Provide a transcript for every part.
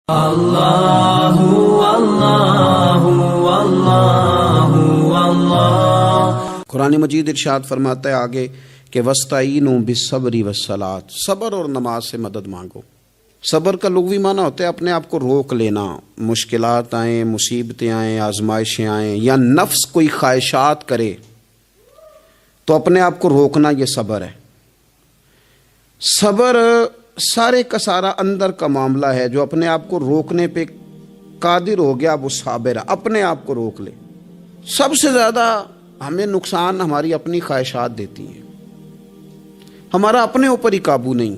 اللہ اللہ اللہ اللہ۔ قرآن مجید ارشاد فرماتا ہے آگے کہ وَاسْتَعِینُوا بِالصَّبْرِ وَالصَّلَاةِ، صبر اور نماز سے مدد مانگو۔ صبر کا لغوی معنی ہوتا ہے اپنے آپ کو روک لینا، مشکلات آئیں، مصیبتیں آئیں، آزمائشیں آئیں یا نفس کوئی خواہشات کرے تو اپنے آپ کو روکنا، یہ صبر ہے۔ صبر سارے کا سارا اندر کا معاملہ ہے، جو اپنے آپ کو روکنے پہ قادر ہو گیا وہ صابر ہے، اپنے آپ کو روک لے۔ سب سے زیادہ ہمیں نقصان ہماری اپنی خواہشات دیتی ہیں، ہمارا اپنے اوپر ہی قابو نہیں۔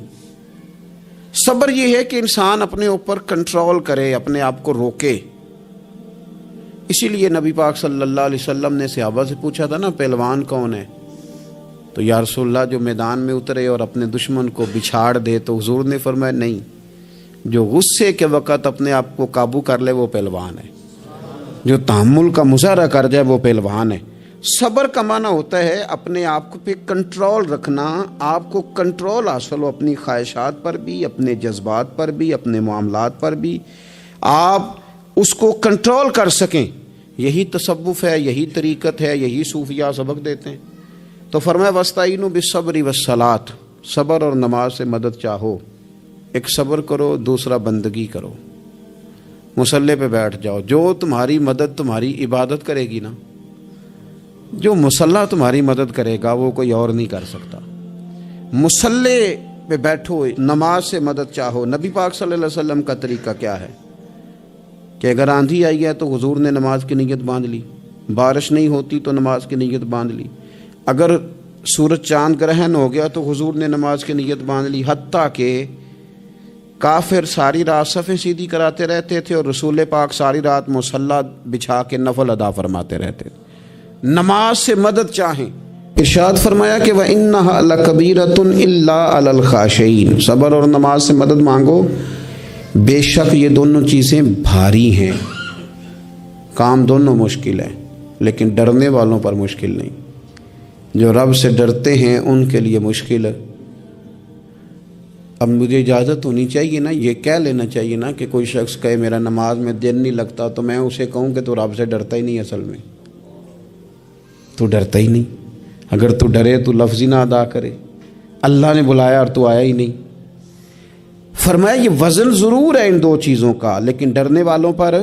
صبر یہ ہے کہ انسان اپنے اوپر کنٹرول کرے، اپنے آپ کو روکے۔ اسی لیے نبی پاک صلی اللہ علیہ وسلم نے صحابہ سے پوچھا تھا نا، پہلوان کون ہے؟ تو یا رسول اللہ جو میدان میں اترے اور اپنے دشمن کو بچھاڑ دے، تو حضور نے فرمایا نہیں، جو غصے کے وقت اپنے آپ کو قابو کر لے وہ پہلوان ہے، جو تحمل کا مظاہرہ کر جائے وہ پہلوان ہے۔ صبر کا معنی ہوتا ہے اپنے آپ پہ کنٹرول رکھنا، آپ کو کنٹرول حاصل ہو اپنی خواہشات پر بھی، اپنے جذبات پر بھی، اپنے معاملات پر بھی، آپ اس کو کنٹرول کر سکیں۔ یہی تصوف ہے، یہی طریقت ہے، یہی صوفیاء سبق دیتے ہیں۔ تو فرمایا وَاسْتَعِینُوا بِالصَّبْرِ وَالصَّلَاةِ، صبر اور نماز سے مدد چاہو۔ ایک صبر کرو، دوسرا بندگی کرو، مصلی پہ بیٹھ جاؤ۔ جو تمہاری مدد تمہاری عبادت کرے گی نا، جو مصلی تمہاری مدد کرے گا وہ کوئی اور نہیں کر سکتا۔ مصلی پہ بیٹھو، نماز سے مدد چاہو۔ نبی پاک صلی اللہ علیہ وسلم کا طریقہ کیا ہے کہ اگر آندھی آئی ہے تو حضور نے نماز کی نیت باندھ لی، بارش نہیں ہوتی تو نماز کی نیت باندھ لی، اگر سورج چاند گرہن ہو گیا تو حضور نے نماز کی نیت باندھ لی، حتیٰ کہ کافر ساری رات صفیں سیدھی کراتے رہتے تھے اور رسول پاک ساری رات مصلی بچھا کے نفل ادا فرماتے رہتے تھے۔ نماز سے مدد چاہیں۔ ارشاد فرمایا کہ وَإِنَّهَا لَكَبِيرَةٌ إِلَّا عَلَى الْخَاشِعِينَ، صبر اور نماز سے مدد مانگو، بے شک یہ دونوں چیزیں بھاری ہیں، کام دونوں مشکل ہیں، لیکن ڈرنے والوں پر مشکل نہیں۔ جو رب سے ڈرتے ہیں ان کے لیے مشکل ہے۔ اب مجھے اجازت ہونی چاہیے نا، یہ کہہ لینا چاہیے نا کہ کوئی شخص کہے میرا نماز میں دن نہیں لگتا، تو میں اسے کہوں کہ تو رب سے ڈرتا ہی نہیں، اصل میں تو ڈرتا ہی نہیں۔ اگر تو ڈرے تو لفظ ہی نہ ادا کرے، اللہ نے بلایا اور تو آیا ہی نہیں۔ فرمایا یہ وزن ضرور ہے ان دو چیزوں کا، لیکن ڈرنے والوں پر،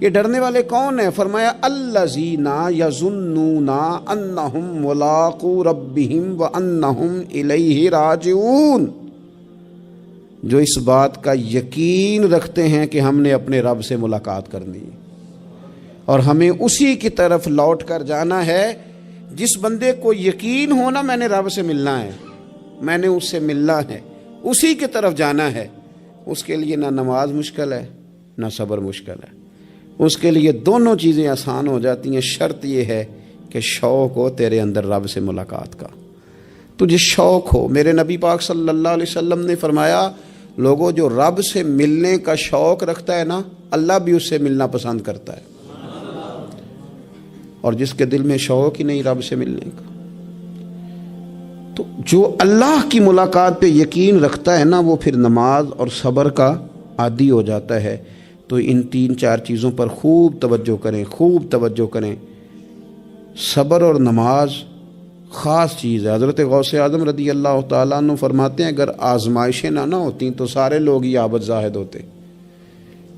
یہ ڈرنے والے کون ہیں؟ فرمایا الذین یظنون انہم ملاقو ربہم وانہم الیہ راجعون، جو اس بات کا یقین رکھتے ہیں کہ ہم نے اپنے رب سے ملاقات کرنی ہے اور ہمیں اسی کی طرف لوٹ کر جانا ہے۔ جس بندے کو یقین ہونا میں نے رب سے ملنا ہے، میں نے اس سے ملنا ہے، اسی کی طرف جانا ہے، اس کے لیے نہ نماز مشکل ہے نہ صبر مشکل ہے، اس کے لیے دونوں چیزیں آسان ہو جاتی ہیں۔ شرط یہ ہے کہ شوق ہو تیرے اندر رب سے ملاقات کا، تجھے شوق ہو۔ میرے نبی پاک صلی اللہ علیہ وسلم نے فرمایا لوگوں جو رب سے ملنے کا شوق رکھتا ہے نا، اللہ بھی اس سے ملنا پسند کرتا ہے، اور جس کے دل میں شوق ہی نہیں رب سے ملنے کا، تو جو اللہ کی ملاقات پہ یقین رکھتا ہے نا، وہ پھر نماز اور صبر کا عادی ہو جاتا ہے۔ تو ان تین چار چیزوں پر خوب توجہ کریں، خوب توجہ کریں۔ صبر اور نماز خاص چیز ہے۔ حضرت غوث اعظم رضی اللہ تعالیٰ عنہ فرماتے ہیں اگر آزمائشیں نہ ہوتیں تو سارے لوگ ہی عابد زاہد ہوتے۔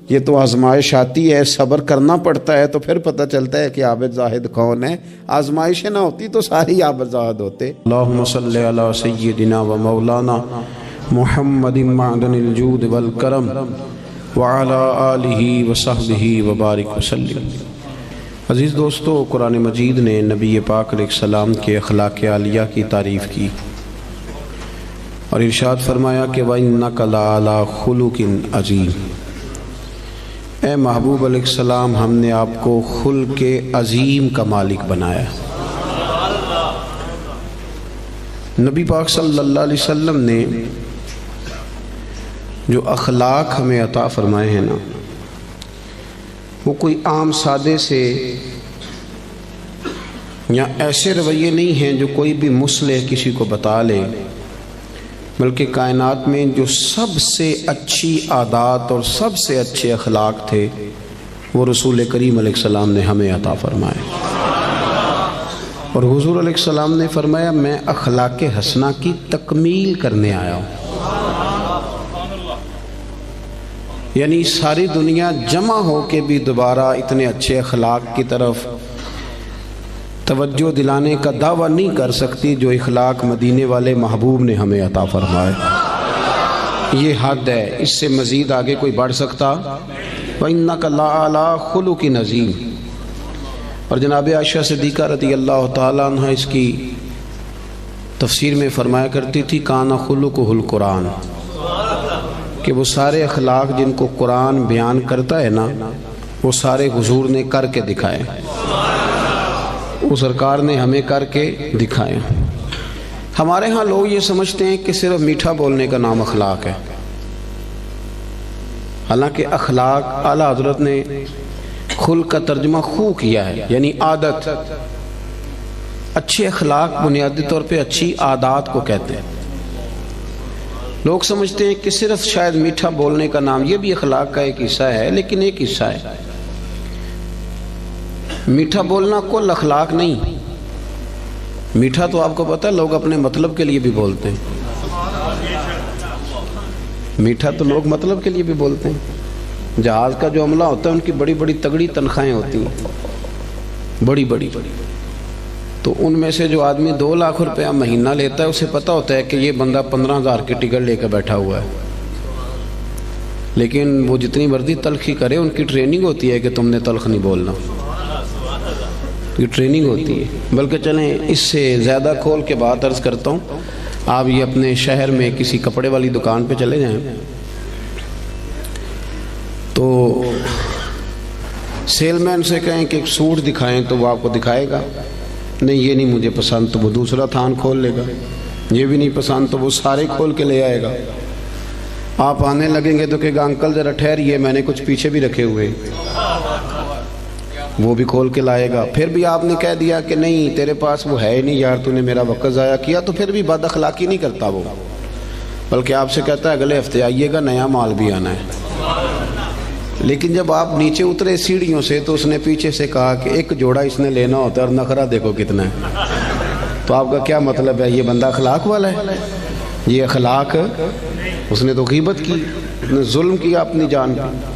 یہ تو آزمائش آتی ہے، صبر کرنا پڑتا ہے، تو پھر پتہ چلتا ہے کہ عابد زاہد کون ہے۔ آزمائشیں نہ ہوتی تو سارے عابد زاہد ہوتے۔ اللہم صلی علی سیدنا و مولانا محمد معدن الجود والکرم وعلی آلہ وصحبہ وبارک وسلم۔ عزیز دوستو، قرآن مجید نے نبی پاک علیہ السلام کے اخلاق عالیہ کی تعریف کی اور ارشاد فرمایا کہ وَإِنَّكَ لَعَلَىٰ خُلُقٍ عَظِيمٍ، اے محبوب علیہ السلام ہم نے آپ کو خلق عظیم کا مالک بنایا۔ نبی پاک صلی اللہ علیہ وسلم نے جو اخلاق ہمیں عطا فرمائے ہیں نا، وہ کوئی عام سادے سے یا ایسے رویے نہیں ہیں جو کوئی بھی مصلح کسی کو بتا لے بلکہ کائنات میں جو سب سے اچھی عادات اور سب سے اچھے اخلاق تھے وہ رسول کریم علیہ السلام نے ہمیں عطا فرمائے. اور حضور علیہ السلام نے فرمایا میں اخلاق حسنہ کی تکمیل کرنے آیا ہوں. یعنی ساری دنیا جمع ہو کے بھی دوبارہ اتنے اچھے اخلاق کی طرف توجہ دلانے کا دعویٰ نہیں کر سکتی جو اخلاق مدینے والے محبوب نے ہمیں عطا فرمائے. یہ حد ہے، اس سے مزید آگے کوئی بڑھ سکتا؟ وَإِنَّكَ لَعَلَىٰ خُلُقٍ عَظِيمٍ. اور جناب عائشہ صدیقہ رضی اللہ تعالیٰ عنہ اس کی تفسیر میں فرمایا کرتی تھی کان خلقہ القرآن، کہ وہ سارے اخلاق جن کو قرآن بیان کرتا ہے نا وہ سارے حضور نے کر کے دکھائے، وہ سرکار نے ہمیں کر کے دکھائے. ہمارے ہاں لوگ یہ سمجھتے ہیں کہ صرف میٹھا بولنے کا نام اخلاق ہے، حالانکہ اخلاق اعلیٰ حضرت نے خلق کا ترجمہ خو کیا ہے، یعنی عادت. اچھے اخلاق بنیادی طور پہ اچھی عادات کو کہتے ہیں. لوگ سمجھتے ہیں کہ صرف شاید میٹھا بولنے کا نام، یہ بھی اخلاق کا ایک حصہ ہے لیکن ایک حصہ ہے. میٹھا بولنا کل اخلاق نہیں. میٹھا تو آپ کو پتہ ہے لوگ اپنے مطلب کے لیے بھی بولتے ہیں. میٹھا تو لوگ مطلب کے لیے بھی بولتے ہیں. جہاز کا جو عملہ ہوتا ہے ان کی بڑی بڑی تگڑی تنخواہیں ہوتی ہیں، بڑی بڑی. تو ان میں سے جو آدمی 2 لاکھ روپیہ مہینہ لیتا ہے اسے پتہ ہوتا ہے کہ یہ بندہ 15,000 کی ٹکٹ لے کے بیٹھا ہوا ہے، لیکن وہ جتنی مرضی تلخی کرے ان کی ٹریننگ ہوتی ہے کہ تم نے تلخ نہیں بولنا. یہ ٹریننگ ہوتی ہے. بلکہ چلیں اس سے زیادہ کھول کے بات عرض کرتا ہوں. آپ یہ اپنے شہر میں کسی کپڑے والی دکان پہ چلے جائیں تو سیل مین سے کہیں کہ ایک سوٹ دکھائیں تو وہ آپ کو دکھائے گا. نہیں یہ نہیں مجھے پسند تو وہ دوسرا تھان کھول لے گا. یہ بھی نہیں پسند تو وہ سارے کھول کے لے آئے گا. آپ آنے لگیں گے تو کہے گا انکل ذرا ٹھہریے میں نے کچھ پیچھے بھی رکھے ہوئے، وہ بھی کھول کے لائے گا. پھر بھی آپ نے کہہ دیا کہ نہیں تیرے پاس وہ ہے ہی نہیں یار، تو نے میرا وقت ضائع کیا، تو پھر بھی بد اخلاقی نہیں کرتا وہ، بلکہ آپ سے کہتا ہے اگلے ہفتے آئیے گا نیا مال بھی آنا ہے. لیکن جب آپ نیچے اترے سیڑھیوں سے تو اس نے پیچھے سے کہا کہ ایک جوڑا اس نے لینا ہوتا ہے اور نخرہ دیکھو کتنا ہے. تو آپ کا کیا مطلب ہے؟ یہ بندہ اخلاق والا ہے؟ یہ اخلاق، اس نے تو غیبت کی، اس نے ظلم کیا اپنی جان پر.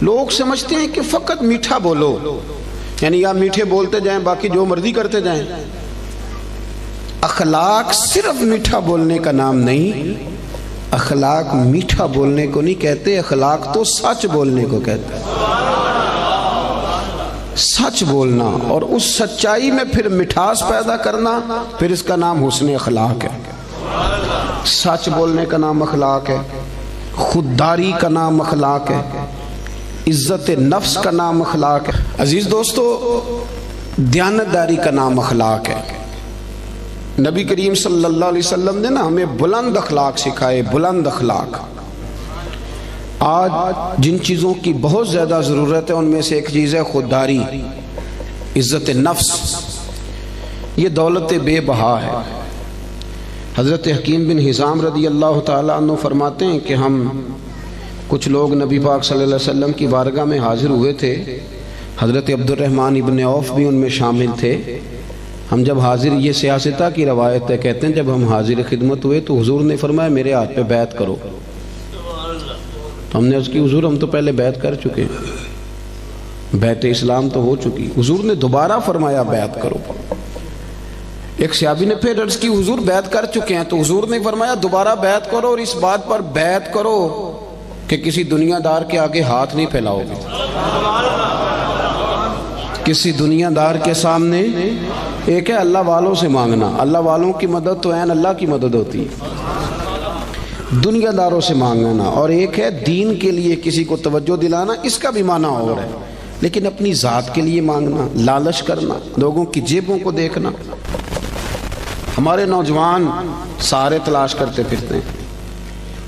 لوگ سمجھتے ہیں کہ فقط میٹھا بولو، یعنی یا میٹھے بولتے جائیں باقی جو مرضی کرتے جائیں. اخلاق صرف میٹھا بولنے کا نام نہیں. اخلاق میٹھا بولنے کو نہیں کہتے، اخلاق تو سچ بولنے کو کہتے ہیں. سچ بولنا اور اس سچائی میں پھر مٹھاس پیدا کرنا، پھر اس کا نام حسن اخلاق ہے. سچ بولنے کا نام اخلاق ہے، خودداری کا نام اخلاق ہے، عزت نفس کا نام اخلاق ہے. عزیز دوستو، دیانتداری کا نام اخلاق ہے. نبی کریم صلی اللہ علیہ وسلم نے نا ہمیں بلند اخلاق سکھائے، بلند اخلاق. آج جن چیزوں کی بہت زیادہ ضرورت ہے ان میں سے ایک چیز ہے خودداری، عزت نفس. یہ دولت بے بہا ہے. حضرت حکیم بن حزام رضی اللہ تعالیٰ عنہ فرماتے ہیں کہ ہم کچھ لوگ نبی پاک صلی اللہ علیہ وسلم کی بارگاہ میں حاضر ہوئے تھے. حضرت عبد الرحمن ابن عوف بھی ان میں شامل تھے. ہم جب حاضر، یہ سیاستہ کی روایت ہے، کہتے ہیں جب ہم حاضر خدمت ہوئے تو حضور نے فرمایا میرے ہاتھ پہ بیعت کرو. تو ہم نے اس کی حضور ہم تو پہلے بیعت کر چکے ہیں، بیعت اسلام تو ہو چکی. حضور نے دوبارہ فرمایا بیعت کرو. ایک صحابی نے پھر عرض کی حضور بیعت کر چکے ہیں. تو حضور نے فرمایا دوبارہ بیعت کرو اور اس بات پر بیعت کرو کہ کسی دنیا دار کے آگے ہاتھ نہیں پھیلاؤ گے. کسی دنیا دار کے سامنے، ایک ہے اللہ والوں سے مانگنا، اللہ والوں کی مدد تو عین اللہ کی مدد ہوتی ہے، دنیا داروں سے مانگنا، اور ایک ہے دین کے لیے کسی کو توجہ دلانا، اس کا بھی معنی اور ہے. لیکن اپنی ذات کے لیے مانگنا، لالچ کرنا، لوگوں کی جیبوں کو دیکھنا. ہمارے نوجوان سارے تلاش کرتے پھرتے ہیں،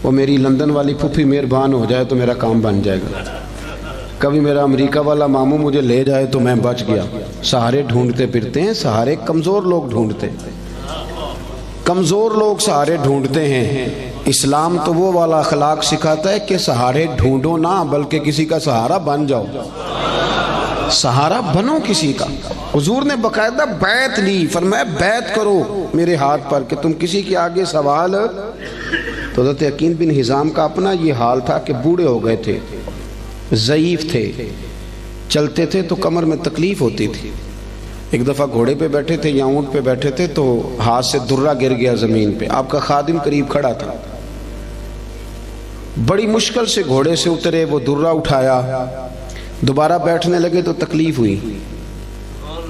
وہ میری لندن والی پھوپھی مہربان ہو جائے تو میرا کام بن جائے گا، کبھی میرا امریکہ والا ماموں مجھے لے جائے تو میں بچ گیا. سہارے ڈھونڈتے پھرتے ہیں، سہارے کمزور لوگ ڈھونڈتے. کمزور لوگ سہارے ڈھونڈتے ہیں، اسلام تو وہ والا اخلاق سکھاتا ہے کہ سہارے ڈھونڈو نہ بلکہ کسی کا سہارا بن جاؤ، سہارا بنو کسی کا۔ حضور نے باقاعدہ بیعت لی، فرمایا بیعت کرو میرے ہاتھ پر کہ تم کسی کے آگے سوال۔ تو حضرت حکیم بن حزام کا اپنا یہ حال تھا کہ بوڑھے ہو گئے تھے، ضعیف تھے، چلتے تھے تو کمر میں تکلیف ہوتی تھی۔ ایک دفعہ گھوڑے پہ بیٹھے تھے یا اونٹ پہ بیٹھے تھے تو ہاتھ سے درہ گر گیا زمین پہ، آپ کا خادم قریب کھڑا تھا، بڑی مشکل سے گھوڑے سے اترے، وہ درہ اٹھایا، دوبارہ بیٹھنے لگے تو تکلیف ہوئی،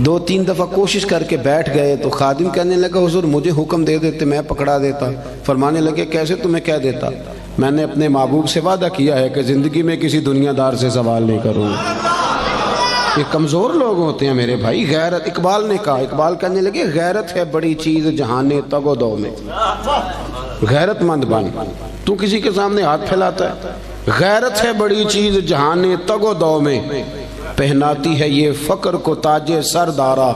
2-3 دفعہ کوشش کر کے بیٹھ گئے تو خادم کہنے لگا حضور مجھے حکم دے دیتے میں پکڑا دیتا۔ فرمانے لگے کیسے تمہیں کہہ دیتا؟ میں نے اپنے محبوب سے وعدہ کیا ہے کہ زندگی میں کسی دنیا دار سے سوال نہیں کروں۔ یہ کمزور لوگ ہوتے ہیں میرے بھائی۔ غیرت، اقبال نے کہا، اقبال کہنے لگے غیرت ہے بڑی چیز جہان تگ و دو میں، غیرت مند بن، تو کسی کے سامنے ہاتھ پھیلاتا ہے۔ غیرت ہے بڑی چیز جہان تگ و دو میں، پہناتی ہے یہ فقر کو تاج سردارا۔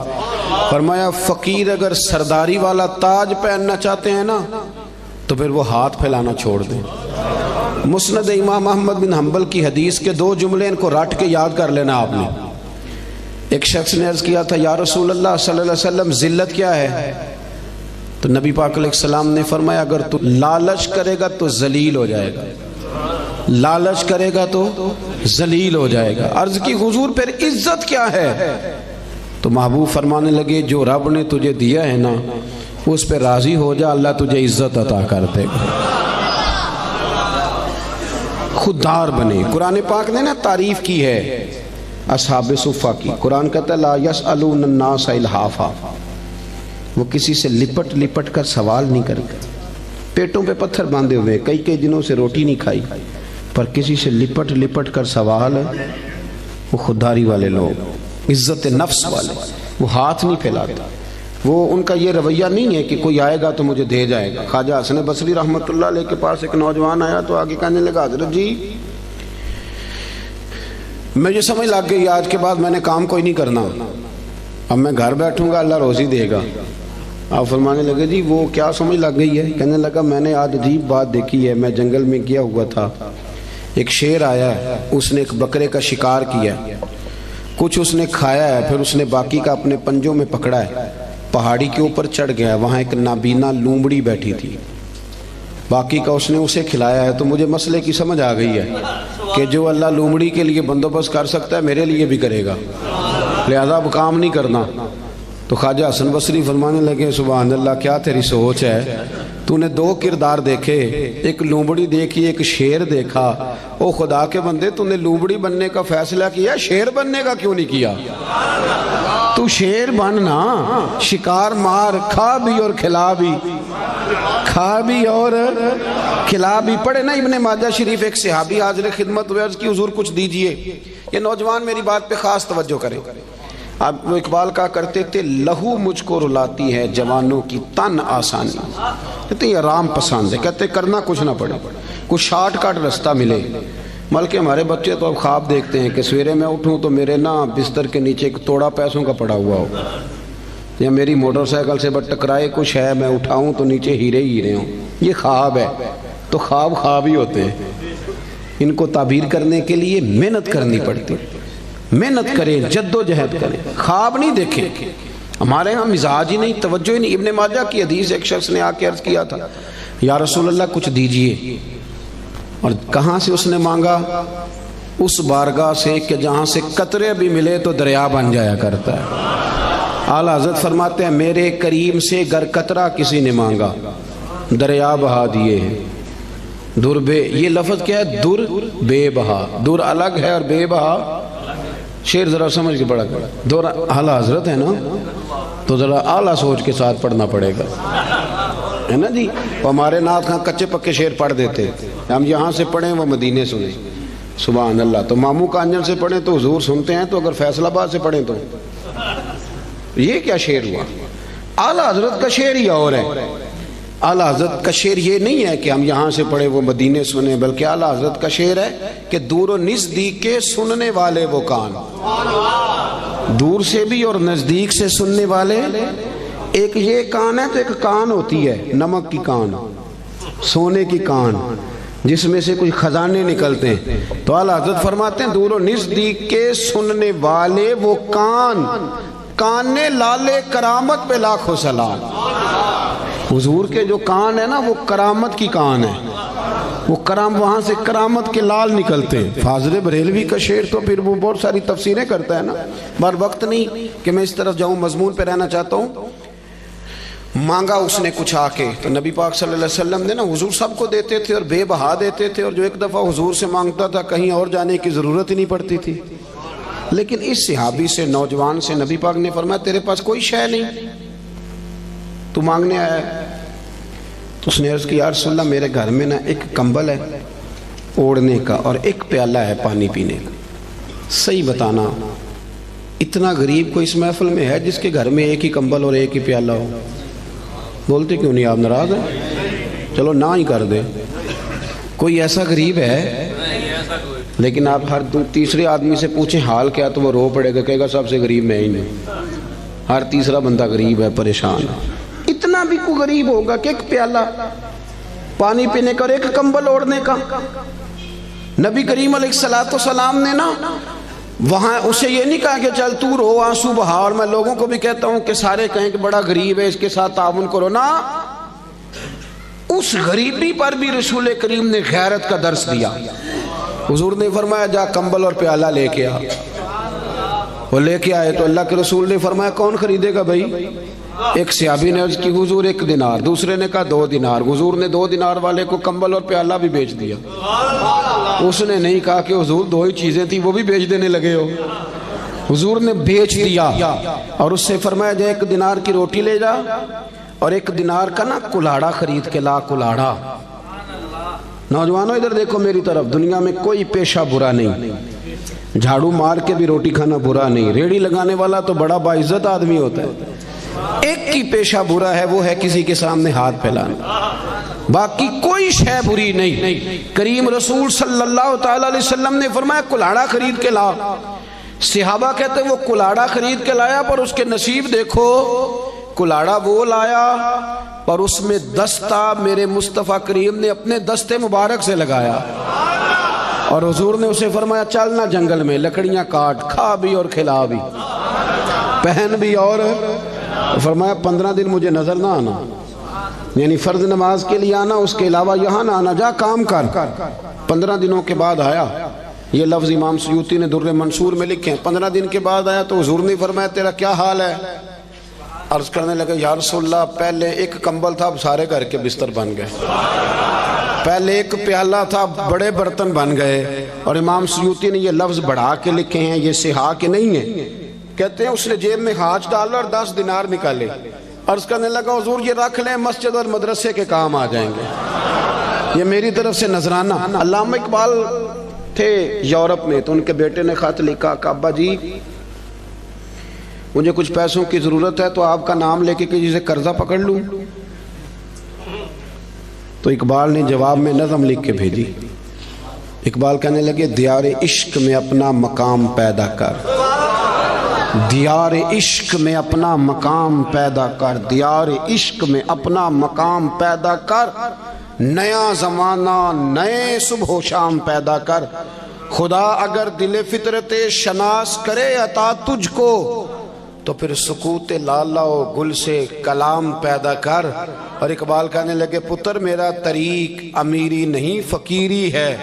فرمایا فقیر اگر سرداری والا تاج پہننا چاہتے ہیں نا تو پھر وہ ہاتھ پھیلانا چھوڑ دیں۔ مسند امام احمد بن حنبل کی حدیث کے 2 جملے ان کو رٹ کے یاد کر لینا آپ نے۔ ایک شخص نے عرض کیا تھا یا رسول اللہ صلی اللہ علیہ وسلم ذلت کیا ہے؟ تو نبی پاک علیہ السلام نے فرمایا اگر تو لالچ کرے گا تو ذلیل ہو جائے گا، لالچ کرے گا تو ذلیل ہو جائے گا۔ عرض کی حضور پھر عزت کیا ہے؟ تو محبوب فرمانے لگے جو رب نے تجھے دیا ہے نا اس پہ راضی ہو جا، اللہ تجھے عزت عطا کر دے گا۔ خوددار بنے۔ قرآن پاک نے نا تعریف کی ہے اصحاب صفہ کی، قرآن کہتا ہے لا یسألون الناس الحافا، وہ کسی سے لپٹ لپٹ کر سوال نہیں کرتے، پیٹوں پہ پتھر باندھے ہوئے، کئی دنوں سے روٹی نہیں کھائی، پر کسی سے لپٹ لپٹ کر سوال ہے۔ وہ خودداری والے لوگ، عزت نفس والے، وہ ہاتھ نہیں پھیلاتے، وہ ان کا یہ رویہ نہیں ہے کہ کوئی آئے گا تو مجھے دے جائے گا۔ خواجہ حسن بصری رحمۃ اللہ علیہ کے پاس ایک نوجوان آیا تو آگے کہنے لگا حضرت جی مجھے سمجھ لگ گئی آج کے بعد میں نے کام کوئی نہیں کرنا، اب میں گھر بیٹھوں گا اللہ روزی دے گا۔ آپ فرمانے لگے جی وہ کیا سمجھ لگ گئی ہے؟ کہنے لگا میں نے آج عجیب بات دیکھی ہے، میں جنگل میں گیا ہوا تھا، ایک شیر آیا ہے، اس نے ایک بکرے کا شکار کیا، کچھ اس نے کھایا ہے، پھر اس نے باقی کا اپنے پنجوں میں پکڑا ہے، پہاڑی کے اوپر چڑھ گیا، وہاں ایک نابینا لومڑی بیٹھی تھی، باقی کا اس نے اسے کھلایا ہے۔ تو مجھے مسئلے کی سمجھ آ گئی ہے کہ جو اللہ لومڑی کے لیے بندوبست کر سکتا ہے میرے لیے بھی کرے گا، لہذا اب کام نہیں کرنا۔ تو خواجہ حسن بصری فرمانے لگے سبحان اللہ کیا تیری سوچ ہے، تو نے 2 کردار دیکھے، ایک لومڑی دیکھی ایک شیر دیکھا، او خدا کے بندے تو نے لومڑی بننے کا فیصلہ کیا، شیر بننے کا کیوں نہیں کیا؟ تو شیر بننا، شکار مار، کھا بھی اور کھلا بھی، کھا بھی اور کھلا بھی۔ پڑھے نا ابن ماجہ شریف، ایک صحابی حاضر خدمت ہوئے، عرض کی حضور کچھ دیجئے۔ یہ نوجوان میری بات پہ خاص توجہ کریں۔ اب وہ اقبال کہا کرتے تھے لہو مجھ کو رلاتی ہے جوانوں کی تن آسانی، کہتے ہیں آرام پسند ہے، کہتے کرنا کچھ نہ پڑے، کچھ شارٹ کٹ رستہ ملے۔ بلکہ ہمارے بچے تو اب خواب دیکھتے ہیں کہ سویرے میں اٹھوں تو میرے نا بستر کے نیچے ایک توڑا پیسوں کا پڑا ہوا ہو، یا میری موٹر سائیکل سے بس ٹکرائے کچھ ہے، میں اٹھاؤں تو نیچے ہیرے ہی ہیرے ہوں۔ یہ خواب ہے، تو خواب خواب ہی ہوتے ہیں، ان کو تعبیر کرنے کے لیے محنت کرنی پڑتی، محنت کریں، جد و جہد کریں، خواب نہیں دیکھیں۔ ہمارے ہاں مزاج ہی نہیں، توجہ ہی نہیں۔ ابن ماجہ کی حدیث، ایک شخص نے آ کے عرض کیا تھا یا رسول اللہ کچھ دیجئے، اور کہاں سے اس نے مانگا؟ اس بارگاہ سے کہ جہاں سے قطرے بھی ملے تو دریا بن جایا کرتا ہے۔ اعلیٰ حضرت فرماتے ہیں میرے کریم سے گر قطرہ کسی نے مانگا دریا بہا دیے ہیں۔ در بے، یہ لفظ کیا ہے؟ در بے بہا، در الگ ہے اور بے بہا، شیر ذرا سمجھ کے پڑھا کرا، دور اعلیٰ حضرت ہے نا تو ذرا اعلیٰ سوچ کے ساتھ پڑھنا پڑے گا، ہے نا جی۔ ہمارے نعت خاں کچے پکے شیر پڑھ دیتے، ہم یہاں سے پڑھیں وہ مدینے سنیں، سبحان اللہ۔ تو ماموں کانجن سے پڑھیں تو حضور سنتے ہیں، تو اگر فیصل آباد سے پڑھیں تو یہ کیا شیر ہوا؟ اعلیٰ حضرت کا شیر ہی اور ہے۔ اعلیٰ حضرت کا شعر یہ نہیں ہے کہ ہم یہاں سے پڑھے وہ مدینے سنیں، بلکہ اعلیٰ حضرت کا شعر ہے کہ دور و نزدیک کے سننے والے وہ کان، دور سے بھی اور نزدیک سے سننے والے ایک یہ کان ہے تو ایک کان ہوتی ہے نمک کی کان، سونے کی کان، جس میں سے کچھ خزانے نکلتے ہیں. تو اعلیٰ حضرت فرماتے ہیں دور و نزدیک کے سننے والے وہ کان، کان لالے کرامت پہ لاکھوں سلام. حضور کے جو کان ہے نا وہ کرامت کی کان ہے، وہ وہاں سے کرامت کے لال نکلتے ہیں. فاضل بریلوی کا شعر تو پھر وہ بہت ساری تفسیریں کرتا ہے نا، بار وقت نہیں کہ میں اس طرف جاؤں، مضمون پہ رہنا چاہتا ہوں. مانگا اس نے کچھ آ کے تو نبی پاک صلی اللہ علیہ وسلم نے نا، حضور سب کو دیتے تھے اور بے بہا دیتے تھے، اور جو ایک دفعہ حضور سے مانگتا تھا کہیں اور جانے کی ضرورت ہی نہیں پڑتی تھی. لیکن اس صحابی سے، نوجوان سے نبی پاک نے فرمایا تیرے پاس کوئی شے نہیں، تو مانگنے آیا ہے. تو اس نے عرض کی یا رسول اللہ میرے گھر میں نا ایک کمبل ہے اوڑھنے کا اور ایک پیالہ ہے پانی پینے کا. صحیح بتانا اتنا غریب کو اس محفل میں ہے جس کے گھر میں ایک ہی کمبل اور ایک ہی پیالہ ہو؟ بولتے کیوں نہیں؟ آپ ناراض ہیں؟ چلو نہ ہی کر دیں. کوئی ایسا غریب ہے؟ لیکن آپ ہر تیسرے آدمی سے پوچھیں حال کیا تو وہ رو پڑے گا، کہے گا سب سے غریب میں ہی نہیں. ہر تیسرا بندہ غریب ہے، پریشان ہے. اتنا بھی کوئی غریب ہوگا کہ ایک پیالہ پانی پینے کا اور ایک کمبل اوڑھنے کا؟ نبی کریم علیہ السلام نے نا وہاں اسے یہ نہیں کہا کہ چل تو رو آنسو بہا، اور میں لوگوں کو بھی کہتا ہوں کہ سارے کہیں کہ بڑا غریب ہے اس کے ساتھ تعاون کرو. نا، اس غریبی پر بھی رسول کریم نے غیرت کا درس دیا. حضور نے فرمایا جا کمبل اور پیالہ لے کے آ. وہ لے کے آئے تو اللہ کے رسول نے فرمایا کون خریدے گا بھائی؟ ایک صحابی نے عرض کی حضور 1 دینار، دوسرے نے کہا 2 دینار. حضور نے 2 دینار والے کو کمبل اور پیالہ بھی بیچ دیا. اس نے نہیں کہا کہ حضور 2 ہی چیزیں تھی وہ بھی بیچ دینے لگے ہو. حضور نے بیچ دیا اور اس سے فرمایا جا 1 دینار کی روٹی لے جا اور 1 دینار کا نا کلاڑا خرید کے لا. کلاڑا، نوجوانوں ادھر دیکھو میری طرف، دنیا میں کوئی پیشہ برا نہیں. جھاڑو مار کے بھی روٹی کھانا برا نہیں. ریڑھی لگانے والا تو بڑا باعزت آدمی ہوتا ہے. ایک کی پیشہ برا ہے، وہ ہے کسی کے سامنے ہاتھ پھیلانا. باقی کوئی شے بری نہیں. کریم رسول صلی اللہ تعالی علیہ وسلم نے فرمایا کلاڑا خرید کے لا. صحابہ کہتے وہ کلاڑا خرید کے لایا، پر اس کے نصیب دیکھو، کلاڑا وہ لایا پر اس میں دستہ میرے مصطفیٰ کریم نے اپنے دستے مبارک سے لگایا. اور حضور نے اسے فرمایا چلنا جنگل میں، لکڑیاں کاٹ، کھا بھی اور کھلا بھی، پہن بھی، اور فرمایا 15 دن مجھے نظر نہ آنا، یعنی فرض نماز کے لیے آنا، اس کے علاوہ یہاں نہ آنا، جا کام کر. 15 دنوں کے بعد آیا. یہ لفظ امام سیوطی نے در منصور میں لکھے ہیں. 15 دن کے بعد آیا تو حضور نے فرمایا تیرا کیا حال ہے؟ عرض کرنے لگا یا رسول اللہ پہلے 1 کمبل تھا اب سارے گھر کے بستر بن گئے، پہلے 1 پیالہ تھا بڑے برتن بن گئے. اور امام سیوطی نے یہ لفظ بڑھا کے لکھے ہیں، یہ صحا کے نہیں ہیں. کہتے ہیں اس نے جیب میں ہاتھ ڈالا اور 10 دینار نکالے. عرض کرنے لگا حضور یہ رکھ لیں، مسجد اور مدرسے کے کام آ جائیں گے، یہ میری طرف سے نذرانہ. علامہ اقبال تھے یورپ میں، تو ان کے بیٹے نے خط لکھا کہ ابا جی مجھے کچھ پیسوں کی ضرورت ہے تو آپ کا نام لے کے کسی سے قرضہ پکڑ لوں. تو اقبال نے جواب میں نظم لکھ کے بھیجی. اقبال کہنے لگے دیار عشق میں اپنا مقام پیدا کر، دیار عشق میں اپنا مقام پیدا کر، دیار عشق میں اپنا مقام پیدا کر، نیا زمانہ نئے صبح و شام پیدا کر. خدا اگر دل فطرت شناس کرے عطا تجھ کو تو پھر سکوت لالا و گل سے کلام پیدا کر. اور اقبال کہنے لگے پتر میرا طریق امیری نہیں فقیری ہے،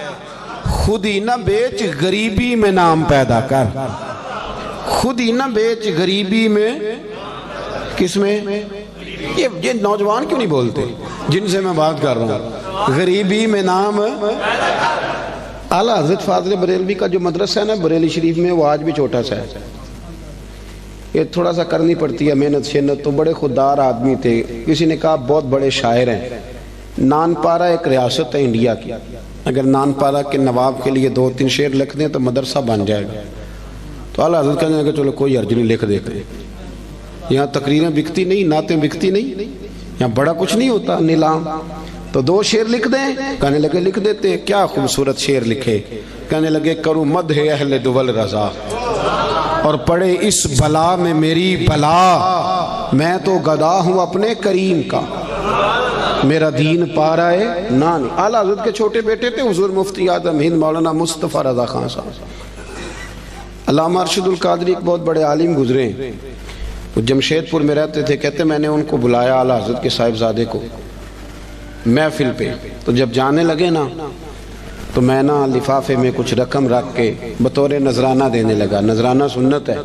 خود ہی نہ بیچ غریبی میں نام پیدا کر. خود ہی نہ بیچ غریبی میں، کس میں؟ یہ نوجوان کیوں نہیں بولتے جن سے میں بات کر رہا ہوں؟ غریبی میں نام. اعلیٰ حضرت فاضل بریلوی کا جو مدرسہ ہے نا بریلی شریف میں، وہ آج بھی چھوٹا سا ہے. یہ تھوڑا سا کرنی پڑتی ہے محنت شنت. تو بڑے خوددار آدمی تھے. کسی نے کہا بہت بڑے شاعر ہیں. نان پارا ایک ریاست ہے انڈیا کی، اگر نان پارا کے نواب کے لیے 2-3 شعر لکھ دیں تو مدرسہ بن جائے گا. تو اعلیٰ حضرت کہنے لگے چلو کوئی حرج نہیں، لکھ دیتے. یہاں تقریریں بکتی نہیں، نعتیں بکتی نہیں، یہاں بڑا کچھ نہیں ہوتا نیلام. تو 2 شعر لکھ دیں. کہنے لگے لکھ دیتے. کیا خوبصورت شعر لکھے. کہنے لگے کروں مدح اہل دول رضا، اور پڑے اس بلا میں میری بلا، میں تو گدا ہوں اپنے کریم کا، میرا دین پا رہا ہے نانی۔ اعلیٰ حضرت کے چھوٹے بیٹے تھے حضور مفتی اعظم ہند مولانا مصطفیٰ رضا خان صاحب۔ علامہ ارشد القادری ایک بہت بڑے عالم گزرے ہیں، وہ جمشید پور میں رہتے تھے، کہتے میں نے ان کو بلایا اعلیٰ حضرت کے صاحبزادے کو محفل پہ، تو جب جانے لگے نا تو میں نا لفافے میں کچھ رقم رکھ کے بطور نذرانہ دینے لگا۔ نذرانہ سنت ہے،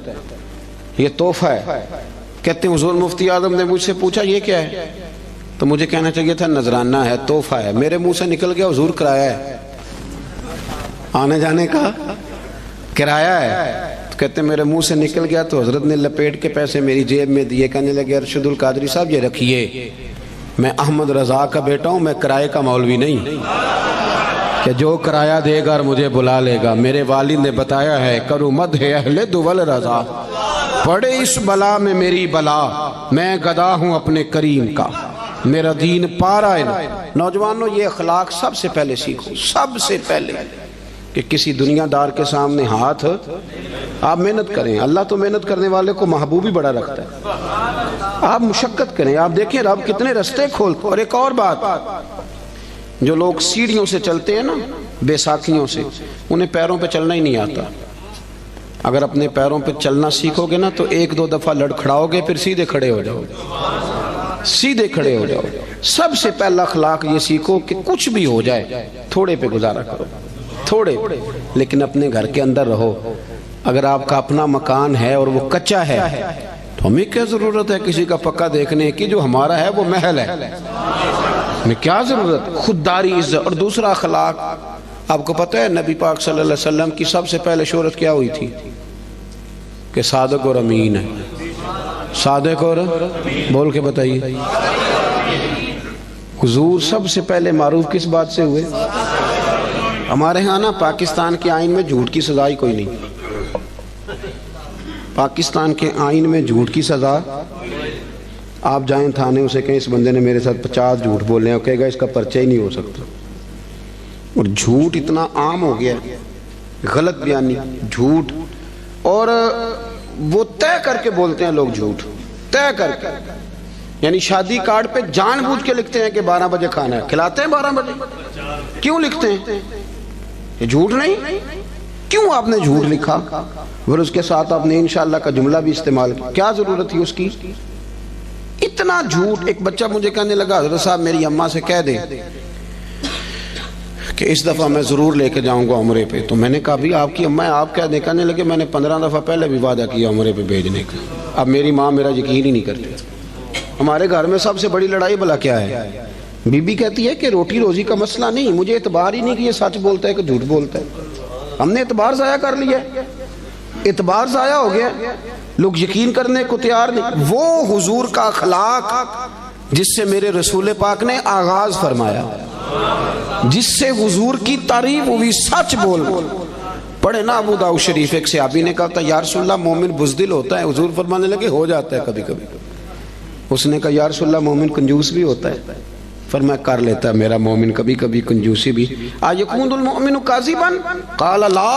یہ تحفہ ہے۔ کہتے ہیں حضور مفتی اعظم نے مجھ سے پوچھا یہ کیا ہے، تو مجھے کہنا چاہیے تھا نذرانہ ہے، تحفہ ہے۔ میرے منہ سے نکل گیا حضور کرایہ ہے، آنے جانے کا کرایہ ہے۔ تو کہتے ہیں میرے منہ سے نکل گیا تو حضرت نے لپیٹ کے پیسے میری جیب میں دیے، کہنے لگے ارشد القادری صاحب یہ رکھیے، میں احمد رضا کا بیٹا ہوں، میں کرایہ کا مولوی نہیں کہ جو کرایہ دے گا اور مجھے بلا لے گا۔ میرے والد نے بتایا ہے کرو مدح اہل دول رضا، پڑے اس بلا میں میری بلا، میں گدا ہوں اپنے کریم کا، میرا دین پارا ہے۔ نوجوانوں یہ اخلاق سب سے پہلے سیکھو، سب سے پہلے، کہ کسی دنیا دار کے سامنے ہاتھ، آپ محنت کریں، اللہ تو محنت کرنے والے کو محبوب ہی بڑا رکھتا ہے، آپ مشقت کریں، آپ دیکھیں رب کتنے رستے کھولتے۔ اور ایک اور بات، جو لوگ سیڑھیوں سے چلتے ہیں نا، بے ساکھیوں سے، انہیں پیروں پہ چلنا ہی نہیں آتا۔ اگر اپنے پیروں پہ چلنا سیکھو گے نا تو ایک دو دفعہ لڑکھڑاؤ گے، پھر سیدھے کھڑے ہو جاؤ گے، سیدھے کھڑے ہو جاؤ گے۔ سب سے پہلا اخلاق یہ سیکھو کہ کچھ بھی ہو جائے تھوڑے پہ گزارا کرو، تھوڑے، لیکن اپنے گھر کے اندر رہو۔ اگر آپ کا اپنا مکان ہے اور وہ کچا ہے تو ہمیں کیا ضرورت ہے کسی کا پکا دیکھنے کی، جو ہمارا ہے وہ محل ہے، ہمیں کیا ضرورت، خودداری، عزت۔ اور دوسرا اخلاق، آپ کو پتہ ہے نبی پاک صلی اللہ علیہ وسلم کی سب سے پہلے شہرت کیا ہوئی تھی؟ کہ صادق اور امین ہے۔ صادق اور بول کے بتائیے، حضور سب سے پہلے معروف کس بات سے ہوئے؟ ہمارے ہاں نا پاکستان کے آئین میں جھوٹ کی سزا ہی کوئی نہیں، پاکستان کے آئین میں جھوٹ کی سزا، آپ جائیں تھانے اسے کہیں اس بندے نے میرے ساتھ 50 جھوٹ بولے ہیں، وہ کہے گا اس کا پرچہ ہی نہیں ہو سکتا۔ اور جھوٹ اتنا عام ہو گیا، غلط بیانی، جھوٹ، اور وہ طے کر کے بولتے ہیں لوگ جھوٹ، طے کر کے، یعنی شادی کارڈ پہ جان بوجھ کے لکھتے ہیں کہ 12 بجے کھانا ہے، کھلاتے ہیں 12 بجے، کیوں لکھتے ہیں؟ یہ جھوٹ نہیں، کیوں آپ نے جھوٹ لکھا؟ پھر اس کے ساتھ آپ نے انشاءاللہ کا جملہ بھی استعمال کیا، کیا ضرورت تھی اس کی؟ اتنا جھوٹ۔ ایک بچہ مجھے کہنے لگا حضرت صاحب میری اماں سے کہہ دیں کہ اس دفعہ میں ضرور لے کے جاؤں گا عمرے پہ۔ تو میں نے کہا بھی آپ کی اماں آپ کہہ دیں، کہنے لگے میں نے 15 دفعہ پہلے بھی وعدہ کیا عمرے پہ بھیجنے کا، اب میری ماں میرا یقین ہی نہیں کرتی۔ ہمارے گھر میں سب سے بڑی لڑائی بھلا کیا ہے؟ بی بی کہتی ہے کہ روٹی روزی کا مسئلہ نہیں، مجھے اعتبار ہی نہیں کہ یہ سچ بولتا ہے کہ جھوٹ بولتا ہے، ہم نے اعتبار ضائع کر لیا، اعتبار ضائع ہو گیا، لوگ یقین کرنے کو تیار نہیں۔ وہ حضور کا اخلاق جس سے میرے رسول پاک نے آغاز فرمایا، جس سے حضور کی تعریف ہوئی، سچ بول۔ پڑھے نا ابو داؤد شریف، ایک صحابی نے کہا تھا یا رسول اللہ مومن بزدل ہوتا ہے، حضور فرمانے لگے ہو جاتا ہے کبھی کبھی۔ اس نے کہا یا رسول اللہ مومن کنجوس بھی ہوتا ہے، فرمایا کر لیتا ہے میرا مومن کبھی کبھی کنجوسی بھی۔ ایکون المؤمن کاذبا قال لا،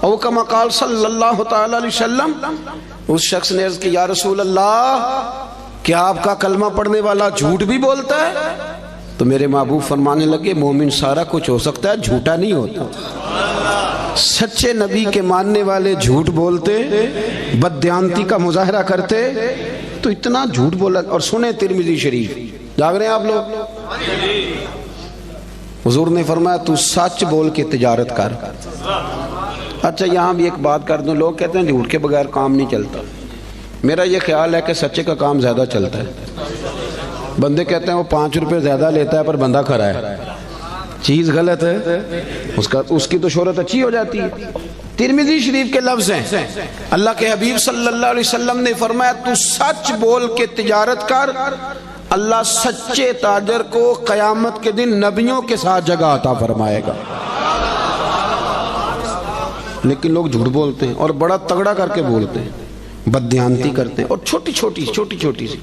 او کما قال صلی اللہ تعالی علیہ وسلم۔ اس شخص نے عرض کی یا رسول اللہ کیا آپ کا کلمہ پڑھنے والا جھوٹ بھی بولتا ہے؟ تو میرے محبوب فرمانے لگے مومن سارا کچھ ہو سکتا ہے، جھوٹا نہیں ہوتا۔ سچے نبی کے ماننے والے جھوٹ بولتے، بددیانتی کا مظاہرہ کرتے، تو اتنا جھوٹ بولا۔ اور سنیں ترمذی شریف، جاگ رہے ہیں آپ لوگ؟ حضور نے فرمایا تو سچ بول کے تجارت کر۔ اچھا یہاں بھی ایک بات کر دوں، لوگ کہتے ہیں جھوٹ کے بغیر کام نہیں چلتا، میرا یہ خیال ہے کہ سچے کا کام زیادہ چلتا ہے۔ بندے کہتے ہیں وہ 5 روپے زیادہ لیتا ہے پر بندہ کھرا ہے، چیز غلط ہے، اس کی تو شہرت اچھی ہو جاتی ہے۔ ترمذی شریف کے لفظ ہیں، اللہ کے حبیب صلی اللہ علیہ وسلم نے فرمایا تو سچ بول کے تجارت کر، اللہ سچے تاجر کو قیامت کے دن نبیوں کے ساتھ جگہ عطا فرمائے گا۔ لیکن لوگ جھوٹ بولتے ہیں اور بڑا تگڑا کر کے بولتے ہیں، بددیانتی کرتے ہیں، اور چھوٹی چھوٹی سی،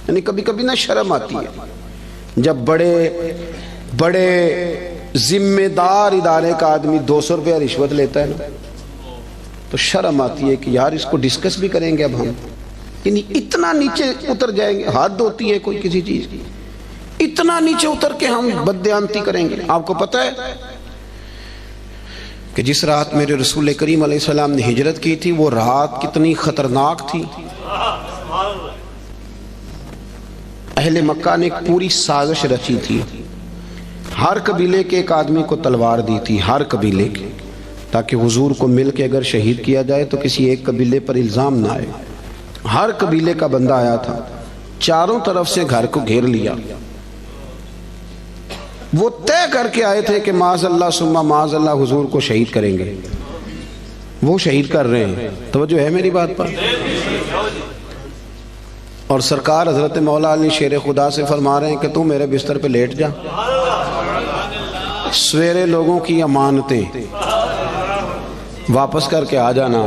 یعنی کبھی کبھی نا شرم آتی ہے جب بڑے ذمہ دار ادارے کا آدمی 200 روپے رشوت لیتا ہے نا، تو شرم آتی ہے کہ یار اس کو ڈسکس بھی کریں گے اب ہم، یعنی اتنا نیچے اتر جائیں گے. حد ہوتی ہے کوئی کسی چیز کی، اتنا نیچے اتر کے ہم بددیانتی کریں گے. آپ کو پتہ ہے کہ جس رات میرے رسول کریم علیہ السلام نے ہجرت کی تھی، وہ رات کتنی خطرناک تھی. اہل مکہ نے ایک پوری سازش رچی تھی. ہر قبیلے کے ایک آدمی کو تلوار دی تھی، ہر قبیلے کے، تاکہ حضور کو مل کے اگر شہید کیا جائے تو کسی ایک قبیلے پر الزام نہ آئے. ہر قبیلے کا بندہ آیا تھا، چاروں طرف سے گھر کو گھیر لیا. وہ طے کر کے آئے تھے کہ معاذ اللہ ثم معاذ اللہ حضور کو شہید کریں گے. وہ شہید کر رہے ہیں، توجہ ہے میری بات پر. اور سرکار حضرت مولا علی شیر خدا سے فرما رہے ہیں کہ تو میرے بستر پہ لیٹ جا، سویرے لوگوں کی امانتیں واپس کر کے آ جانا.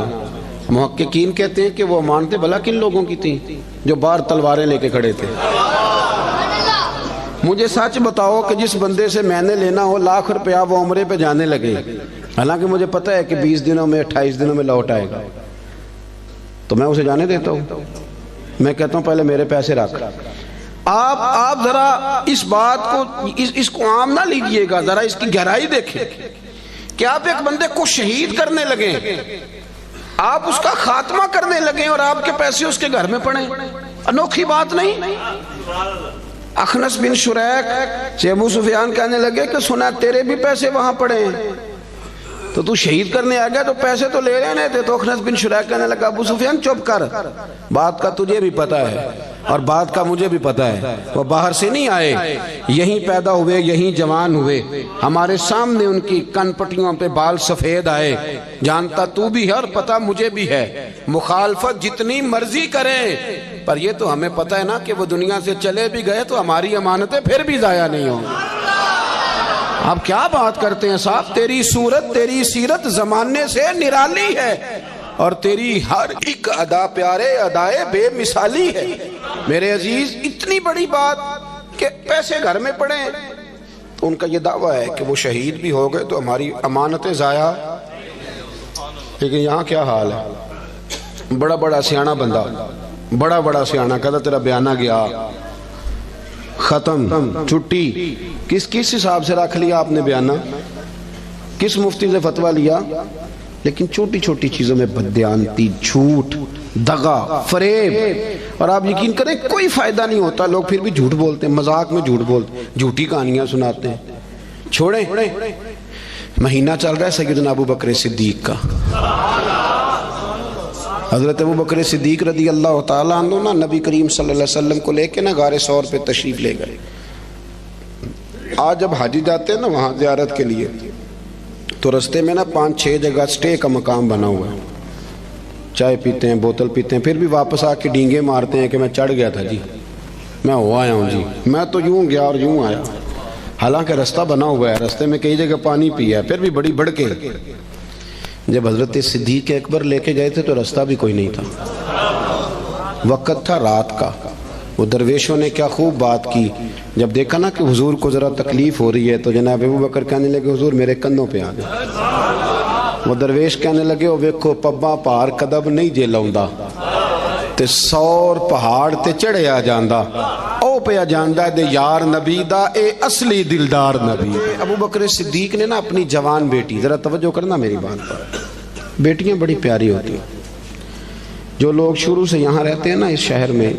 محققین کہتے ہیں کہ وہ امانتیں بھلا کن لوگوں کی تھیں؟ جو باہر تلواریں لے کے کھڑے تھے. مجھے سچ بتاؤ کہ جس بندے سے میں نے لینا ہو لاکھ روپیہ، وہ عمرے پہ جانے لگے، حالانکہ مجھے پتہ ہے کہ 20 دنوں میں 28 دنوں میں لوٹ آئے گا، تو میں اسے جانے دیتا ہوں. میں کہتا ہوں پہلے میرے پیسے رکھ. آپ ذرا اس بات کو اس کو عام نہ لیجئے گا، ذرا اس کی گہرائی دیکھیں کہ آپ ایک بندے کو شہید کرنے لگیں، آپ اس کا خاتمہ کرنے لگیں اور آپ کے پیسے اس کے گھر میں پڑیں. انوکھی بات نہیں. اخنس بن شریک سے ابو سفیان کہنے لگے کہ سنا تیرے بھی پیسے وہاں پڑے ہیں، تو شہید کرنے آ گیا تو پیسے تو لے لینے تھے. تو اخنس بن شریک کہنے لگا ابو سفیان چپ کر، بات کا تجھے بھی پتہ ہے اور بات کا مجھے بھی پتہ ہے. وہ باہر سے نہیں آئے، یہیں پیدا ہوئے، یہیں جوان ہوئے، ہمارے سامنے ان کی کن پٹیوں پہ بال سفید آئے. جانتا تو بھی ہے اور پتہ مجھے بھی ہے، مخالفت جتنی مرضی کریں، پر یہ تو ہمیں پتہ ہے نا کہ وہ دنیا سے چلے بھی گئے تو ہماری امانتیں پھر بھی ضائع نہیں ہوں. آپ کیا بات کرتے ہیں صاحب؟ تیری صورت، تیری سیرت زمانے سے نرالی ہے اور تیری ہر ایک ادا پیارے ادائے بے مثالی ہے. میرے عزیز، اتنی بڑی بات کہ پیسے گھر میں پڑے ہیں. تو ان کا یہ دعویٰ ہے کہ وہ شہید بھی ہو گئے تو ہماری امانتیں ضائع. لیکن یہاں کیا حال ہے؟ بڑا بڑا سیاںہ بندہ، بڑا سیاںہ کہتا تیرا بیانہ گیا، ختم، چھٹی. کس حساب سے رکھ لیا آپ نے بیانہ؟ کس مفتی سے فتویٰ لیا؟ لیکن چھوٹی چھوٹی چیزوں میں بددیانتی، جھوٹ، دغا، فریب. اور آپ یقین کریں کوئی فائدہ نہیں ہوتا، لوگ پھر بھی جھوٹ بولتے ہیں، مذاق میں جھوٹ بولتے ہیں، جھوٹی کہانیاں سناتے ہیں. چھوڑیں، مہینہ چل رہا ہے سیدنا ابو بکر صدیق کا. حضرت ابو بکر صدیق رضی اللہ تعالیٰ عنہ نا نبی کریم صلی اللہ علیہ وسلم کو لے کے نا غار ثور پہ تشریف لے گئے. آج جب حاجی جاتے ہیں نا وہاں زیارت کے لیے، تو رستے میں نا 5-6 جگہ سٹے کا مقام بنا ہوا ہے. چائے پیتے ہیں، بوتل پیتے ہیں، پھر بھی واپس آ کے ڈینگے مارتے ہیں کہ میں چڑھ گیا تھا جی، میں ہو آیا ہوں جی، میں تو یوں گیا اور یوں آیا. حالانکہ رستہ بنا ہوا ہے، رستے میں کئی جگہ پانی پیا ہے، پھر بھی بڑی بڑھ کے. جب حضرت صدیق اکبر لے کے گئے تھے تو رستہ بھی کوئی نہیں تھا، وقت تھا رات کا. وہ درویشوں نے کیا خوب بات کی. جب دیکھا نا کہ حضور کو ذرا تکلیف ہو رہی ہے تو جناب ابو بکر کہنے لگے حضور میرے کندھوں پہ آ جائے. وہ درویش کہنے لگے او ویکھو پبا پار قدم نہیں جے لاؤندا تے 100 پہاڑ تے چڑھیا جاندا، او پیا جاندا دے یار نبی دا اے اصلی دلدار نبی. ابو بکر صدیق نے نا اپنی جوان بیٹی، ذرا توجہ کرنا میری بات پر، بیٹیاں بڑی پیاری ہوتی ہیں. جو لوگ شروع سے یہاں رہتے ہیں نا اس شہر میں،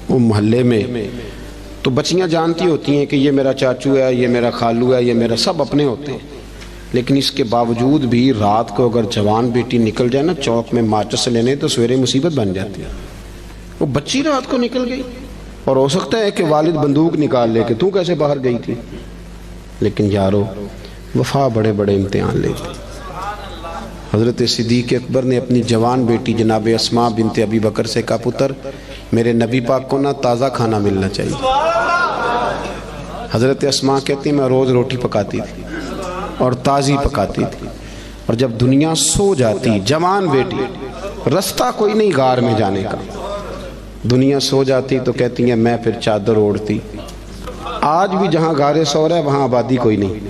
وہ محلے میں، تو بچیاں جانتی ہوتی ہیں کہ یہ میرا چاچو ہے، یہ میرا خالو ہے، یہ میرا، سب اپنے ہوتے ہیں. لیکن اس کے باوجود بھی رات کو اگر جوان بیٹی نکل جائے نا چوک میں ماچس لینے تو سویرے مصیبت بن جاتی ہے. وہ بچی رات کو نکل گئی اور ہو سکتا ہے کہ والد بندوق نکال لے کہ تو کیسے باہر گئی تھی. لیکن یارو وفا بڑے بڑے امتحان لیتی. حضرت صدیق اکبر نے اپنی جوان بیٹی جناب اسماء بنت ابی بکر سے کہا پتر میرے نبی پاک کو نا تازہ کھانا ملنا چاہیے. حضرت اسماء کہتی میں روز روٹی پکاتی تھی اور تازی پکاتی تھی، اور جب دنیا سو جاتی، جوان بیٹی، رستہ کوئی نہیں غار میں جانے کا، دنیا سو جاتی تو کہتی ہیں میں پھر چادر اوڑھتی. آج بھی جہاں غار ثور ہے وہاں آبادی کوئی نہیں،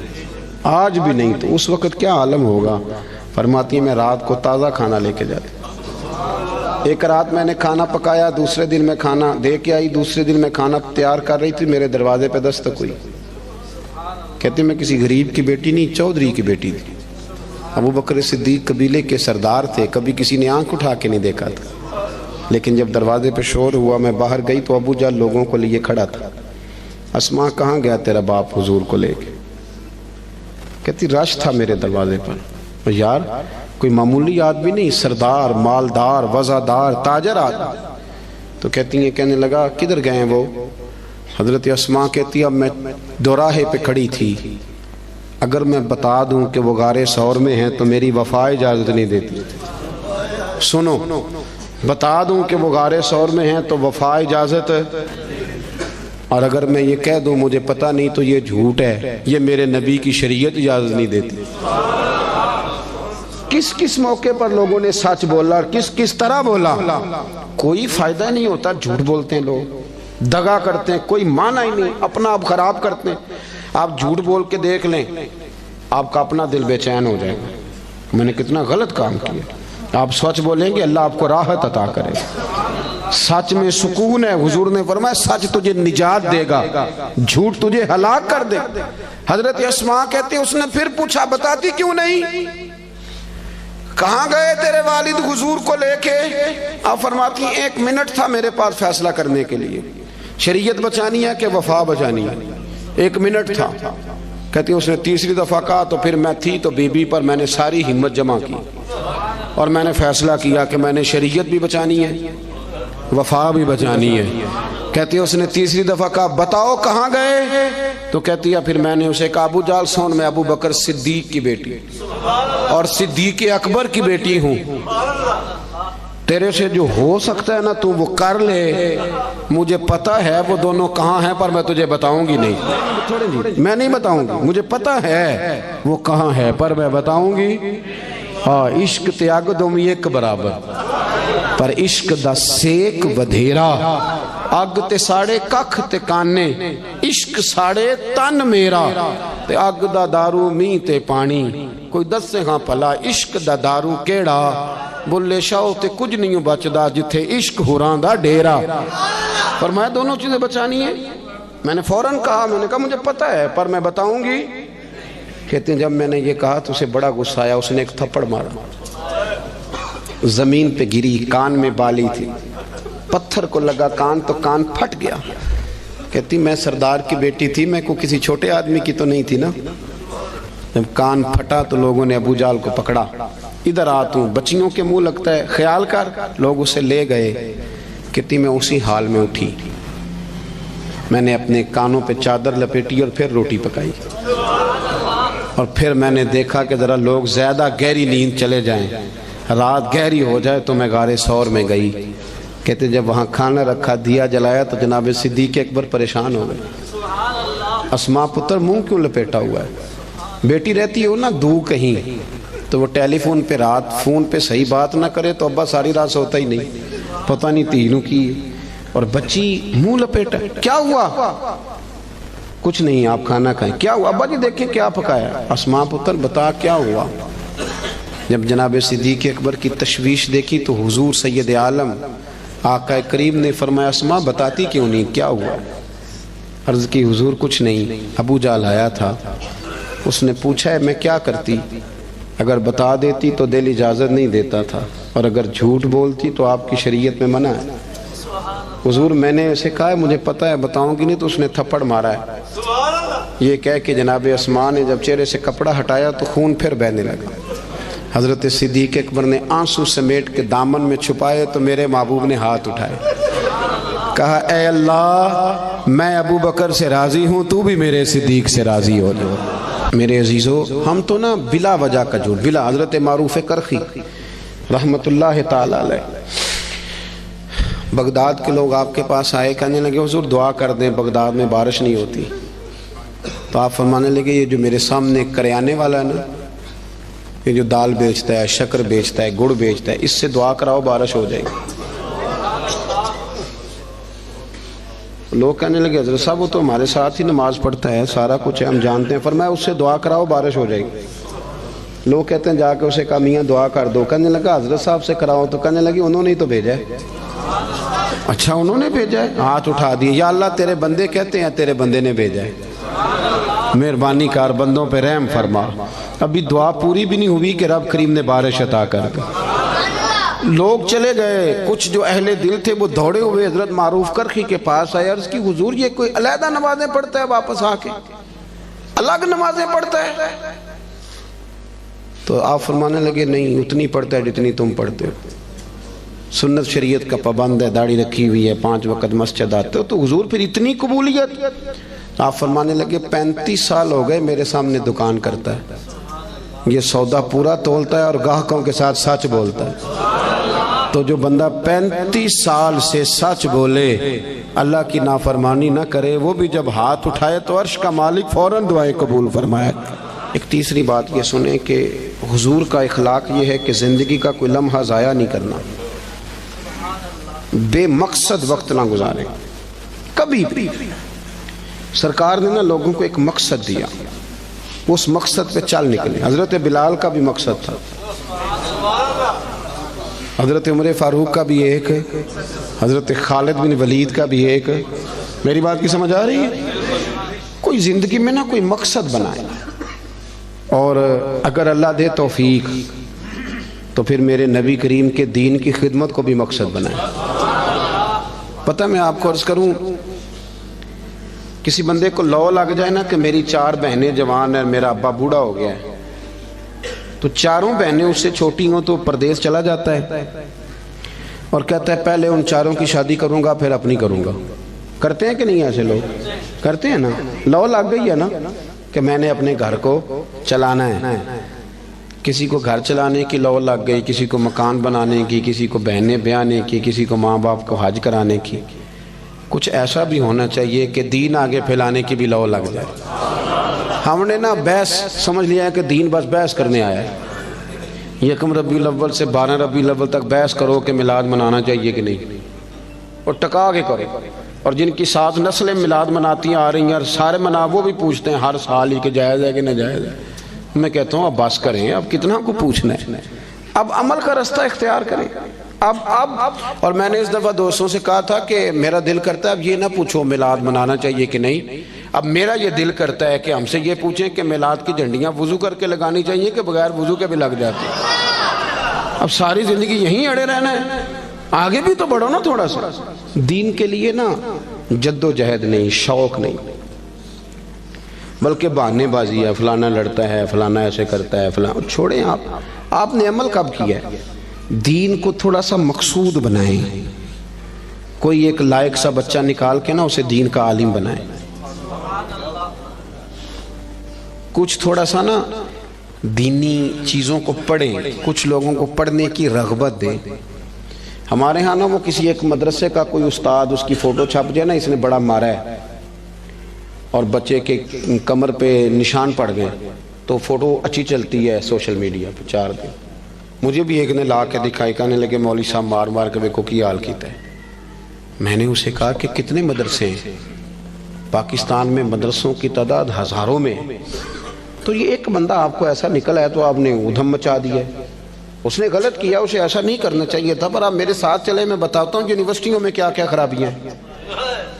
آج بھی نہیں. تو اس وقت کیا عالم ہوگا. فرماتی ہیں میں رات کو تازہ کھانا لے کے جاتی. ایک رات میں نے کھانا پکایا، دوسرے دن میں کھانا دے کے آئی، دوسرے دن میں کھانا تیار کر رہی تھی، میرے دروازے پہ دستک ہوئی. کہتی میں کسی غریب کی بیٹی نہیں، چودھری کی بیٹی تھی. ابو بکر صدیق قبیلے کے سردار تھے، کبھی کسی نے آنکھ اٹھا کے نہیں دیکھا تھا. لیکن جب دروازے پہ شور ہوا، میں باہر گئی تو ابو جال لوگوں کو لیے کھڑا تھا. اسماء کہاں گیا تیرا باپ حضور کو لے کے؟ کہتی رش تھا میرے دروازے پر. یار کوئی معمولی آدمی نہیں، سردار، مالدار، وزادار، تاجر آدمی. تو کہتی ہیں کہنے لگا کدھر گئے وہ؟ حضرت اسماء کہتی اب میں دوراہے پہ کھڑی تھی، اگر میں بتا دوں کہ وہ غار ثور میں ہیں تو میری وفا اجازت نہیں دیتی. سنو، بتا دوں کہ وہ غار ثور میں ہیں تو وفا اجازت، اور اگر میں یہ کہہ دوں مجھے پتہ نہیں تو یہ جھوٹ ہے، یہ میرے نبی کی شریعت اجازت نہیں دیتی. کس کس موقع پر لوگوں نے سچ بولا اور کس کس طرح بولا. کوئی فائدہ نہیں ہوتا، جھوٹ بولتے ہیں لوگ، دغا کرتے ہیں، کوئی معنی ہی نہیں، اپنا آپ خراب کرتے ہیں. آپ جھوٹ بول کے دیکھ لیں، آپ کا اپنا دل بے چین ہو جائے گا، میں نے کتنا غلط کام کیا. آپ سچ بولیں گے اللہ آپ کو راحت عطا کرے. سچ میں سکون ہے. حضور نے فرمایا سچ تجھے نجات دے گا، جھوٹ تجھے ہلاک کر دے. حضرت اسماء کہتے اس نے پھر پوچھا بتاتی کیوں نہیں؟ کہاں گئے تیرے والد حضور کو لے کے؟ آپ فرماتی ہیں 1 منٹ تھا میرے پاس فیصلہ کرنے کے لیے، شریعت بچانی ہے کہ وفا بچانی ہے. 1 منٹ تھا. کہتی اس نے تیسری دفعہ کہا تو پھر میں تھی تو بی بی پر میں نے ساری ہمت جمع کی اور میں نے فیصلہ کیا کہ میں نے شریعت بھی بچانی ہے، وفا بھی بچانی ہے. کہتی اس نے تیسری دفعہ کہا بتاؤ کہاں گئے؟ تو کہتی ہے پھر میں نے اسے کہا ابو جال سن، میں ابو بکر صدیق کی بیٹی اور صدیق اکبر کی بیٹی ہوں، تیرے سے جو ہو سکتا ہے نا تو وہ کر لے. مجھے پتہ ہے وہ دونوں کہاں ہیں پر میں تجھے بتاؤں گی نہیں، میں نہیں بتاؤں گی. مجھے پتہ ہے وہ کہاں ہے پر میں بتاؤں گی. ہاں عشق تے اگ دومی ایک برابر، پر عشق دا سیک ودھیرا. اگ تے ساڑے ککھ تے کانے، عشق ساڑے تن میرا. تے اگ دا دارو می تے پانی، کوئی دسے ہاں پلا عشق دا دارو کیڑا. بلے شاہ تے کچھ نہیں بچدا جتھے عشق ہوران دا ڈیرا. فرمایا دونوں چیزیں بچانی ہیں. میں نے فوراً کہا، میں نے کہا مجھے پتہ ہے پر میں بتاؤں گی. کہتے ہیں جب میں نے یہ کہا تو اسے بڑا غصہ آیا، اس نے ایک تھپڑ مارا، زمین پہ گری، کان میں بالی تھی، پتھر کو لگا کان تو کان پھٹ گیا. کہتی میں سردار کی بیٹی تھی، میں کو کسی چھوٹے آدمی کی تو نہیں تھی نا. جب کان پھٹا تو لوگوں نے ابو جال کو پکڑا، ادھر آ تو بچیوں کے منہ لگتا ہے، خیال کر. لوگ اسے لے گئے. کہتی میں اسی حال میں اٹھی، میں نے اپنے کانوں پہ چادر لپیٹی اور پھر روٹی پکائی، اور پھر میں نے دیکھا کہ ذرا لوگ زیادہ گہری نیند چلے جائیں، رات گہری ہو جائے تو میں غار ثور میں گئی. کہتے جب وہاں کھانا رکھا، دیا جلایا تو جناب صدیق اکبر پریشان ہو گئے. اسماء پتر منہ کیوں لپیٹا ہوا ہے؟ بیٹی رہتی ہو نا دو کہیں تو وہ ٹیلی فون پہ رات فون پہ صحیح بات نہ کرے تو ابا ساری رات سوتا ہی نہیں، پتہ نہیں تینوں کی. اور بچی منہ لپیٹا، کیا ہوا؟ کچھ نہیں آپ کھانا کھائیں. کیا ہوا ابا جی؟ دیکھیں کیا پکایا. اسماء پتر بتا کیا ہوا؟ جب جناب صدیق اکبر کی تشویش دیکھی تو حضور سید عالم آقا کریم نے فرمایا اسماء بتاتی کیوں نہیں، کیا ہوا؟ عرض کی حضور کچھ نہیں، ابو جال آیا تھا، اس نے پوچھا ہے میں کیا کرتی، اگر بتا دیتی تو دل اجازت نہیں دیتا تھا، اور اگر جھوٹ بولتی تو آپ کی شریعت میں منع ہے. حضور میں نے اسے کہا ہے مجھے پتہ ہے بتاؤں گی نہیں، تو اس نے تھپڑ مارا ہے. یہ کہہ کے جناب اسماء نے جب چہرے سے کپڑا ہٹایا تو خون پھر بہنے لگا. حضرت صدیق اکبر نے آنسو سمیٹ کے دامن میں چھپائے تو میرے محبوب نے ہاتھ اٹھائے، کہا اے اللہ میں ابو بکر سے راضی ہوں، تو بھی میرے صدیق سے راضی ہو جاؤ. میرے عزیزو ہم تو نا بلا وجہ کا جھوٹ، بلا. حضرت معروف کرخی رحمت اللہ تعالی علیہ، بغداد کے لوگ آپ کے پاس آئے، کہنے لگے حضور دعا کر دیں بغداد میں بارش نہیں ہوتی. تو آپ فرمانے لگے یہ جو میرے سامنے کریانے والا ہے نا، یہ جو دال بیچتا ہے، شکر بیچتا ہے، گڑ بیچتا ہے، اس سے دعا کراؤ بارش ہو جائے گی. لوگ کہنے لگے حضرت صاحب وہ تو ہمارے ساتھ ہی نماز پڑھتا ہے، سارا کچھ ہے، ہم جانتے ہیں. فرمایا اس سے دعا کراؤ بارش ہو جائے گی. لوگ کہتے ہیں جا کے اسے کہا میاں دعا کر دو، کہنے لگا حضرت صاحب سے کراؤ، تو کہنے لگی انہوں نے ہی تو بھیجا ہے۔ اچھا انہوں نے بھیجا ہے؟ ہاتھ اٹھا دیے، یا اللہ تیرے بندے کہتے ہیں تیرے بندے نے بھیجا ہے، مہربانی کر بندوں پہ رحم فرما۔ ابھی دعا پوری بھی نہیں ہوئی کہ رب کریم نے بارش عطا کر دی۔ لوگ چلے گئے، کچھ جو اہل دل تھے وہ دوڑے ہوئے حضرت معروف کرخی کے پاس آئے، عرض کی حضور یہ کوئی علیحدہ نمازیں پڑھتا ہے واپس آ کے، الگ نمازیں پڑھتا ہے؟ تو آپ فرمانے لگے نہیں اتنی پڑھتا ہے جتنی تم پڑھتے ہو، سنت شریعت کا پابند ہے، داڑھی رکھی ہوئی ہے، 5 وقت مسجد آتے ہو، تو حضور پھر اتنی قبولیت؟ آپ فرمانے لگے 35 سال ہو گئے میرے سامنے دکان کرتا ہے، یہ سودا پورا تولتا ہے اور گاہکوں کے ساتھ سچ بولتا ہے۔ تو جو بندہ 35 سال سے سچ بولے، اللہ کی نافرمانی نہ کرے، وہ بھی جب ہاتھ اٹھائے تو عرش کا مالک فوراً دعائیں قبول فرمائے۔ ایک تیسری بات یہ سنیں کہ حضور کا اخلاق یہ ہے کہ زندگی کا کوئی لمحہ ضائع نہیں کرنا، بے مقصد وقت نہ گزارے کبھی بھی۔ سرکار نے نا لوگوں کو ایک مقصد دیا، اس مقصد پہ چل نکلے۔ حضرت بلال کا بھی مقصد تھا، حضرت عمر فاروق کا بھی ایک، حضرت خالد بن ولید کا بھی ایک۔ میری بات کی سمجھ آ رہی ہے؟ کوئی زندگی میں نا کوئی مقصد بنائے، اور اگر اللہ دے توفیق تو پھر میرے نبی کریم کے دین کی خدمت کو بھی مقصد بنائے۔ پتہ میں آپ کو عرض کروں، کسی بندے کو لو لگ جائے نا کہ میری 4 بہنیں جوان ہیں، میرا ابا بوڑھا ہو گیا ہے، تو 4 بہنیں اس سے چھوٹی ہوں تو پردیس چلا جاتا ہے اور کہتا ہے پہلے ان 4 کی شادی کروں گا پھر اپنی کروں گا۔ کرتے ہیں کہ نہیں ایسے لوگ؟ کرتے ہیں نا، لو لگ گئی ہے نا کہ میں نے اپنے گھر کو چلانا ہے۔ کسی کو گھر چلانے کی لو لگ گئی، کسی کو مکان بنانے کی، کسی کو بہنیں بیانے کی، کسی کو ماں باپ کو حج کرانے کی۔ کچھ ایسا بھی ہونا چاہیے کہ دین آگے پھیلانے کی بھی لو لگ جائے۔ ہم نے نا بحث سمجھ لیا ہے کہ دین بس بحث کرنے آیا ہے، 1 ربیع الاول سے 12 ربیع الاول تک بحث کرو کہ میلاد منانا چاہیے کہ نہیں، اور ٹکا کے کرو۔ اور جن کی 7 نسلیں میلاد مناتی آ رہی ہیں اور سارے منا، وہ بھی پوچھتے ہیں ہر سال ہی کہ جائز ہے کہ ناجائز ہے۔ میں کہتا ہوں اب بس کریں، اب کتنا کو پوچھنا ہے، اب عمل کا رستہ اختیار کریں۔ اب اور میں نے اس دفعہ دوستوں سے کہا تھا کہ میرا دل کرتا ہے اب یہ نہ پوچھو میلاد منانا چاہیے کہ نہیں، اب میرا یہ دل کرتا ہے کہ ہم سے یہ پوچھیں کہ میلاد کی جھنڈیاں وضو کر کے لگانی چاہیے کہ بغیر وضو کے بھی لگ جاتی ہیں۔ اب ساری زندگی یہیں اڑے رہنا ہے، آگے بھی تو بڑھو نا تھوڑا سا۔ دین کے لیے نا جد و جہد نہیں، شوق نہیں، بلکہ بہانے بازی ہے، فلانا لڑتا ہے، فلانا ایسے کرتا ہے، فلانا۔ چھوڑیں، آپ نے عمل کب کیا ہے؟ دین کو تھوڑا سا مقصود بنائیں، کوئی ایک لائق سا بچہ نکال کے نا اسے دین کا عالم بنائیں، کچھ تھوڑا سا نا دینی چیزوں کو پڑھیں، کچھ لوگوں کو پڑھنے کی رغبت دیں۔ ہمارے ہاں نا وہ کسی ایک مدرسے کا کوئی استاد، اس کی فوٹو چھپ جائے نا اس نے بڑا مارا ہے اور بچے کے کمر پہ نشان پڑ گئے تو فوٹو اچھی چلتی ہے سوشل میڈیا پہ 4 دن۔ مجھے بھی ایک نے لا کے دکھائی، کہنے لگے مولوی صاحب مار مار کے دیکھو کی حال کیتا ہے۔ میں نے اسے کہا کہ کتنے مدرسے ہیں پاکستان میں؟ مدرسوں کی تعداد ہزاروں میں، تو یہ ایک بندہ آپ کو ایسا نکلا ہے تو آپ نے ادھم مچا دیا ہے۔ اس نے غلط کیا، اسے ایسا نہیں کرنا چاہیے تھا۔ پر آپ میرے ساتھ چلے، میں بتاتا ہوں یونیورسٹیوں میں کیا کیا خرابیاں ہیں،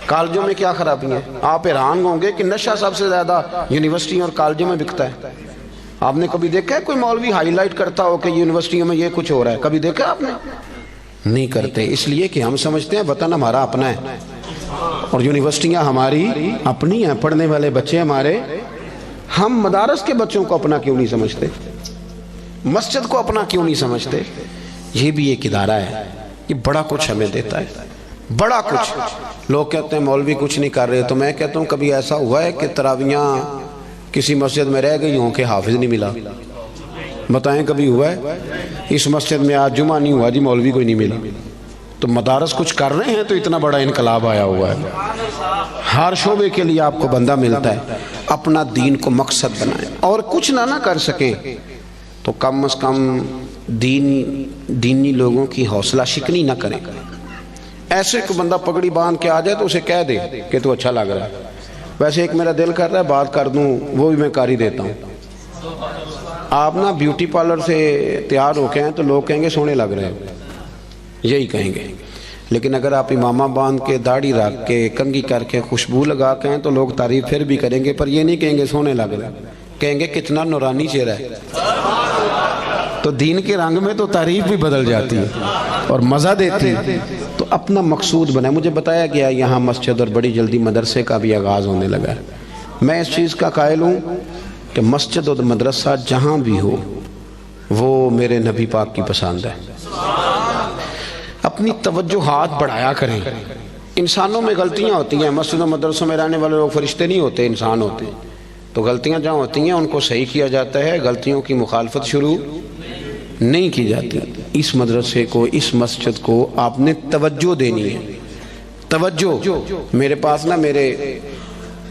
کالجوں میں کیا خرابیاں ہیں۔ آپ حیران ہوں گے کہ نشہ سب سے زیادہ یونیورسٹیوں اور کالجوں میں بکتا ہے۔ آپ نے کبھی دیکھا ہے کوئی مولوی ہائی لائٹ کرتا ہو کہ یونیورسٹیوں میں یہ کچھ ہو رہا ہے؟ کبھی دیکھا آپ نے؟ نہیں کرتے، اس لیے کہ ہم سمجھتے ہیں وطن ہمارا اپنا ہے اور یونیورسٹیاں ہماری اپنی ہیں، پڑھنے والے بچے ہمارے۔ ہم مدارس کے بچوں کو اپنا کیوں نہیں سمجھتے؟ مسجد کو اپنا کیوں نہیں سمجھتے؟ یہ بھی ایک ادارہ ہے، یہ بڑا کچھ ہمیں دیتا ہے، بڑا کچھ۔ لوگ کہتے ہیں مولوی کچھ نہیں کر رہے، تو میں کہتا ہوں کبھی ایسا ہوا ہے کہ تراویحاں کسی مسجد میں رہ گئی ہوں کہ حافظ نہیں ملا؟ بتائیں کبھی ہوا ہے؟ اس مسجد میں آج جمعہ نہیں ہوا جی مولوی کوئی نہیں ملا۔ تو مدارس کچھ کر رہے ہیں تو اتنا بڑا انقلاب آیا ہوا ہے۔ ہر شعبے کے لیے آپ کو بندہ ملتا ہے۔ اپنا دین کو مقصد بنائیں، اور کچھ نہ کر سکیں تو کم از کم دینی لوگوں کی حوصلہ شکنی نہ کریں۔ ایسے کوئی بندہ پگڑی باندھ کے آ جائے تو اسے کہہ دے کہ تو اچھا لگ رہا ہے، ویسے ایک میرا دل کر رہا ہے بات کر دوں، وہ بھی میں کر ہی دیتا ہوں۔ آپ نا بیوٹی پارلر سے تیار ہو کے ہیں تو لوگ کہیں گے سونے لگ رہے ہیں، یہی کہیں گے. لیکن اگر آپ امامہ باندھ کے، داڑھی رکھ کے، کنگھی کر کے، خوشبو لگا کے ہیں تو لوگ تعریف پھر بھی کریں گے، پر یہ نہیں کہیں گے سونے لگ رہے ہیں، کہیں گے کتنا نورانی چہرہ ہے. تو دین کے رنگ میں تو تعریف بھی بدل جاتی ہے اور مزہ دیتی ہے. تو اپنا مقصود بنائے. مجھے بتایا گیا یہاں مسجد اور بڑی جلدی مدرسے کا بھی آغاز ہونے لگا ہے. میں اس چیز کا قائل ہوں کہ مسجد اور مدرسہ جہاں بھی ہو وہ میرے نبی پاک کی پسند ہے. اپنی توجہات بڑھایا کریں. انسانوں میں غلطیاں ہوتی ہیں. مسجد و مدرسوں میں رہنے والے لوگ فرشتے نہیں ہوتے، انسان ہوتے ہیں. تو غلطیاں جہاں ہوتی ہیں ان کو صحیح کیا جاتا ہے، غلطیوں کی مخالفت شروع نہیں کی جاتی. اس مدرسے کو، اس مسجد کو آپ نے توجہ دینی ہے. توجہ. میرے پاس نا میرے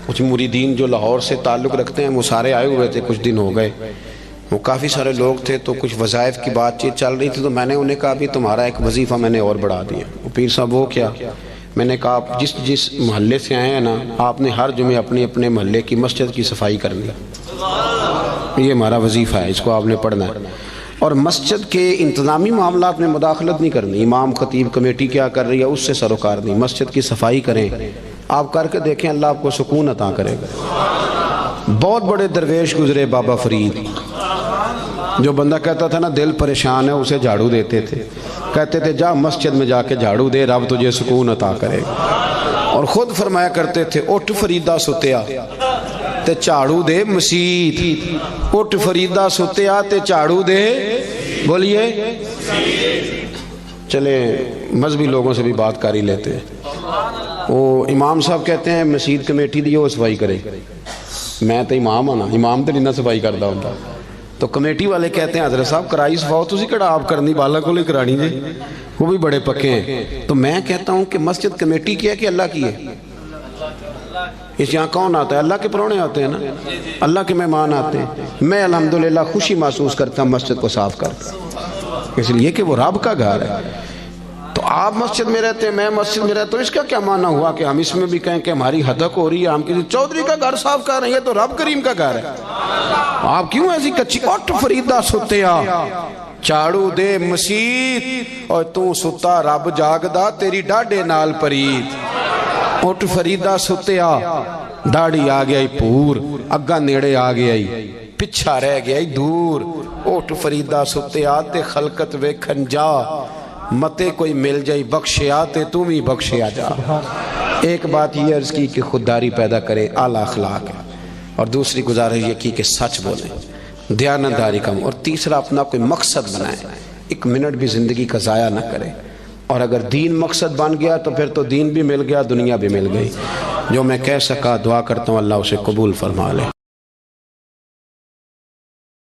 کچھ مریدین جو لاہور سے تعلق رکھتے ہیں وہ سارے آئے ہوئے تھے، کچھ دن ہو گئے. وہ کافی سارے لوگ تھے تو کچھ وظائف کی بات چیت چل رہی تھی. تو میں نے انہیں کہا بھی تمہارا ایک وظیفہ میں نے اور بڑھا دیا. وہ پیر صاحب وہ کیا؟ میں نے کہا آپ جس محلے سے آئے ہیں نا، آپ نے ہر جمعے اپنے محلے کی مسجد کی صفائی کرنی ہے. یہ ہمارا وظیفہ ہے، اس کو آپ نے پڑھنا ہے. اور مسجد کے انتظامی معاملات میں مداخلت نہیں کرنی. امام خطیب کمیٹی کیا کر رہی ہے اس سے سروکار نہیں. مسجد کی صفائی کریں. آپ کر کے دیکھیں، اللہ آپ کو سکون عطا کرے گا. بہت بڑے درویش گزرے، بابا فرید. جو بندہ کہتا تھا نا دل پریشان ہے اسے جھاڑو دیتے تھے، کہتے تھے جا مسجد میں جا کے جھاڑو دے، رب تجھے سکون عطا کرے گا. اور خود فرمایا کرتے تھے اٹھ فریدہ ستیا تے جھاڑو دے مسیت. اٹھ فریدہ ستیا تے جھاڑو دے، بولیے. چلے مذہبی لوگوں سے بھی بات کر ہی لیتے ہیں. وہ امام صاحب کہتے ہیں مسجد کمیٹی دی وہ صفائی کرے. میں تو امام ہوں نا، امام تو نہیں نہ صفائی کرتا ہوتا. تو کمیٹی والے کہتے ہیں حضرت صاحب کرائی صفاؤ تسی کڑا آپ کرنی بالا کو لے کرانی جی، وہ بھی بڑے پکے ہیں. تو میں کہتا ہوں کہ مسجد کمیٹی کی ہے کہ اللہ کی ہے؟ اس یہاں کون آتا ہے؟ اللہ کے پرونے آتے ہیں نا، اللہ کے مہمان آتے ہیں. میں الحمدللہ خوشی محسوس کرتا ہوں مسجد کو صاف کرتا، اس لیے کہ وہ رب کا گھر ہے. تو آپ مسجد میں رہتے ہیں، میں مسجد میں رہتا ہوں، اس کا کیا معنی ہوا کہ ہم اس میں بھی کہیں کہ ہماری حدق ہو رہی ہے، ہم کسی چودھری کا گھر صاف کر رہے ہیں؟ تو رب کریم کا گھر ہے. آپ کیوں ایسی کچی؟ اٹھ فریدہ ستیا جھاڑو دے مسیت، اور تو ستا رب جاگدا تیری ڈاڈے نال پرید. اٹھ فریدہ ستیا، داڑھی آ گیا پور، اگا نیڑے آ گیا پچھا رہ گیا دور. اٹھ فریدہ ستیا تے خلقت ویکھن جا، متے کوئی مل جائی بخشیا تے تم ہی بخشیا جا. ایک بات یہ عرض کی کہ خودداری پیدا کرے، اعلیٰ اخلاق ہے. اور دوسری گزارش یہ کی کہ سچ بولیں، دیانتداری کم. اور تیسرا اپنا کوئی مقصد بنائیں، ایک منٹ بھی زندگی کا ضائع نہ کرے. اور اگر دین مقصد بن گیا تو پھر تو دین بھی مل گیا، دنیا بھی مل گئی. جو میں کہہ سکا دعا کرتا ہوں اللہ اسے قبول فرما لے.